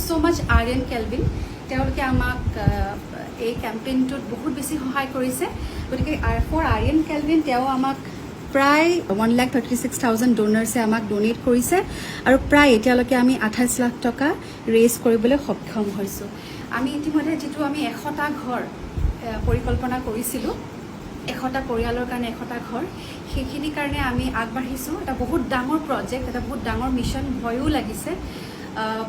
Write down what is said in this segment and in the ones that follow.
so মাচ Aryan Kelvin তেওঁলোকে আমাক এই কেম্পেইনটোত বহুত বেছি সহায় কৰিছে গতিকে ফৰ আৰ্যন কেলভিন তেওঁ আমাক প্ৰায় 1,36,000 ডোনাৰ্ছে আমাক ডোনেট কৰিছে আৰু প্ৰায় এতিয়ালৈকে আমি 28 লাখ টকা ৰেইজ কৰিবলৈ সক্ষম হৈছোঁ আমি ইতিমধ্যে যিটো আমি 100টা ঘৰ পৰিকল্পনা কৰিছিলোঁ 100টা পৰিয়ালৰ কাৰণে 100টা ঘৰ সেইখিনিৰ কাৰণে আমি আগবাঢ়িছোঁ এটা বহুত ডাঙৰ প্ৰজেক্ট এটা বহুত ডাঙৰ মিছন ভয়ো লাগিছে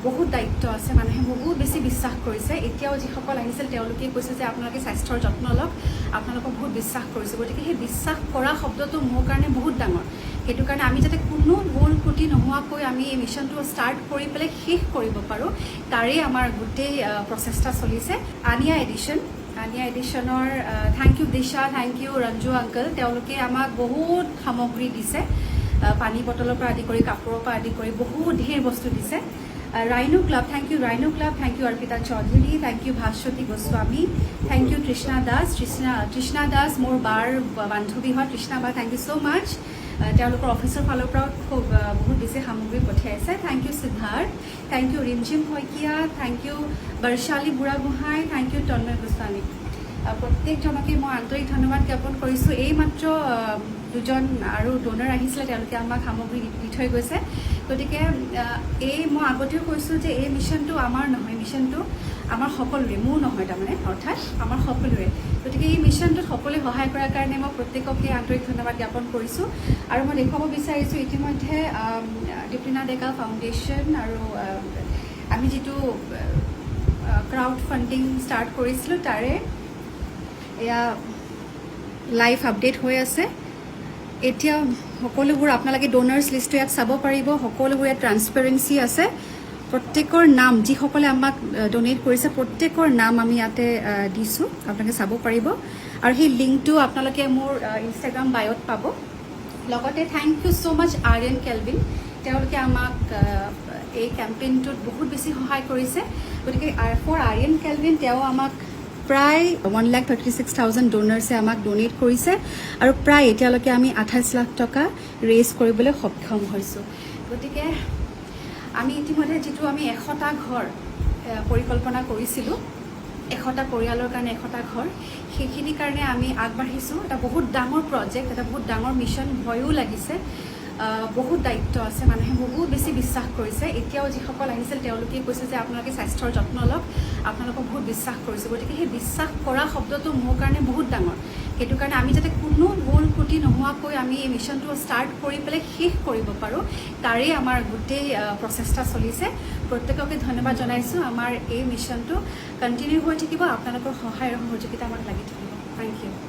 বহুত দায়িত্ব আছে মানুহে বহুত বেছি বিশ্বাস কৰিছে এতিয়াও যিসকল আহিছিল তেওঁলোকে কৈছে যে আপোনালোকে স্বাস্থ্যৰ যত্ন লওক আপোনালোকক বহুত বিশ্বাস কৰিছে গতিকে সেই বিশ্বাস কৰা শব্দটো মোৰ কাৰণে বহুত ডাঙৰ সেইটো কাৰণে আমি যাতে কোনো ভুল ত্ৰুটি নোহোৱাকৈ আমি এই মিছনটো ষ্টাৰ্ট কৰি পেলাই শেষ কৰিব পাৰোঁ তাৰেই আমাৰ গোটেই প্ৰচেষ্টা চলিছে আনিয়া এডিশ্যনৰ থেংক ইউ দিশা থেংক ইউ ৰঞ্জু আংকল তেওঁলোকে আমাক বহুত সামগ্ৰী দিছে পানী বটলৰ পৰা আদি কৰি কাপোৰৰ পৰা আদি কৰি বহুত ঢেৰ বস্তু দিছে Rhino Club thank you Rhino Club thank you Arpita Choudhury thank you Bhaswati Goswami thank you Trishna Das মোৰ বাৰ বান্ধৱী হয় তৃষ্ণা বা থেংক ইউ ছ' মাছ তেওঁলোকৰ অফিচৰ ফালৰ পৰাও খুব বহুত বেছি সামগ্ৰী পঠিয়াইছে thank you Siddharth thank you Rimjhim Saikia thank you Barshali Buragohain thank you Tanmay Goswami প্ৰত্যেকজনকে মই আন্তৰিক ধন্যবাদ জ্ঞাপন কৰিছোঁ এইমাত্ৰ দুজন আৰু ডোনাৰ আহিছিলে তেওঁলোকে আমাক সামগ্ৰী দি থৈ গৈছে গতিকে মই আগতেও কৈছোঁ যে এই মিছনটো আমাৰ নহয় মিছনটো আমাৰ সকলোৰে মোৰ নহয় তাৰমানে অৰ্থাৎ আমাৰ সকলোৰে গতিকে এই মিছনটোত সকলোৱে সহায় কৰাৰ কাৰণে মই প্ৰত্যেককে আন্তৰিক ধন্যবাদ জ্ঞাপন কৰিছোঁ আৰু মই দেখুৱাব বিচাৰিছোঁ ইতিমধ্যে দীপলিনা ডেকা ফাউণ্ডেশ্যন আৰু আমি যিটো ক্ৰাউড ফাণ্ডিং ষ্টাৰ্ট কৰিছিলোঁ তাৰে এয়া লাইভ আপডেট হৈ আছে এতিয়া সকলোবোৰ আপোনালোকে ডোনাৰ্ছ লিষ্টটো ইয়াত চাব পাৰিব সকলোবোৰ ইয়াত ট্ৰান্সপেৰেঞ্চি আছে প্ৰত্যেকৰ নাম যিসকলে আমাক ডোনেট কৰিছে প্ৰত্যেকৰ নাম আমি ইয়াতে দিছোঁ আপোনালোকে চাব পাৰিব আৰু সেই লিংকটো আপোনালোকে মোৰ ইনষ্টাগ্ৰাম বায়'ত পাব লগতে thank you so' much Aryan Kelvin তেওঁলোকে আমাক এই কেম্পেইনটোত বহুত বেছি সহায় কৰিছে গতিকে ফৰ আৰ্যন কেলভিন তেওঁ আমাক প্ৰায় 1,36,000 ডোনাৰ্ছে আমাক ডোনেট কৰিছে আৰু প্ৰায় এতিয়ালৈকে আমি 28 লাখ টকা ৰেইজ কৰিবলৈ সক্ষম হৈছোঁ গতিকে আমি ইতিমধ্যে যিটো আমি 100টা ঘৰ পৰিকল্পনা কৰিছিলোঁ 100টা পৰিয়ালৰ কাৰণে 100টা ঘৰ সেইখিনিৰ কাৰণে আমি আগবাঢ়িছোঁ এটা বহুত ডাঙৰ প্ৰজেক্ট এটা বহুত ডাঙৰ মিছন ভয়ো লাগিছে বহুত দায়িত্ব আছে মানুহে বহুত বেছি বিশ্বাস কৰিছে এতিয়াও যিসকল আহিছিল তেওঁলোকে কৈছে যে আপোনালোকে স্বাস্থ্যৰ যত্ন লওক আপোনালোকক বহুত বিশ্বাস কৰিছে গতিকে সেই বিশ্বাস কৰা শব্দটো মোৰ কাৰণে বহুত ডাঙৰ সেইটো কাৰণে আমি যাতে কোনো ভুল ত্ৰুটি নোহোৱাকৈ আমি এই মিছনটো ষ্টাৰ্ট কৰি পেলাই শেষ কৰিব পাৰোঁ তাৰেই আমাৰ গোটেই প্ৰচেষ্টা চলিছে প্ৰত্যেককে ধন্যবাদ জনাইছোঁ আমাৰ এই মিছনটো কণ্টিনিউ হৈ থাকিব আপোনালোকৰ সহায় আৰু সহযোগিতা আমাক লাগি থাকিব থেংক ইউ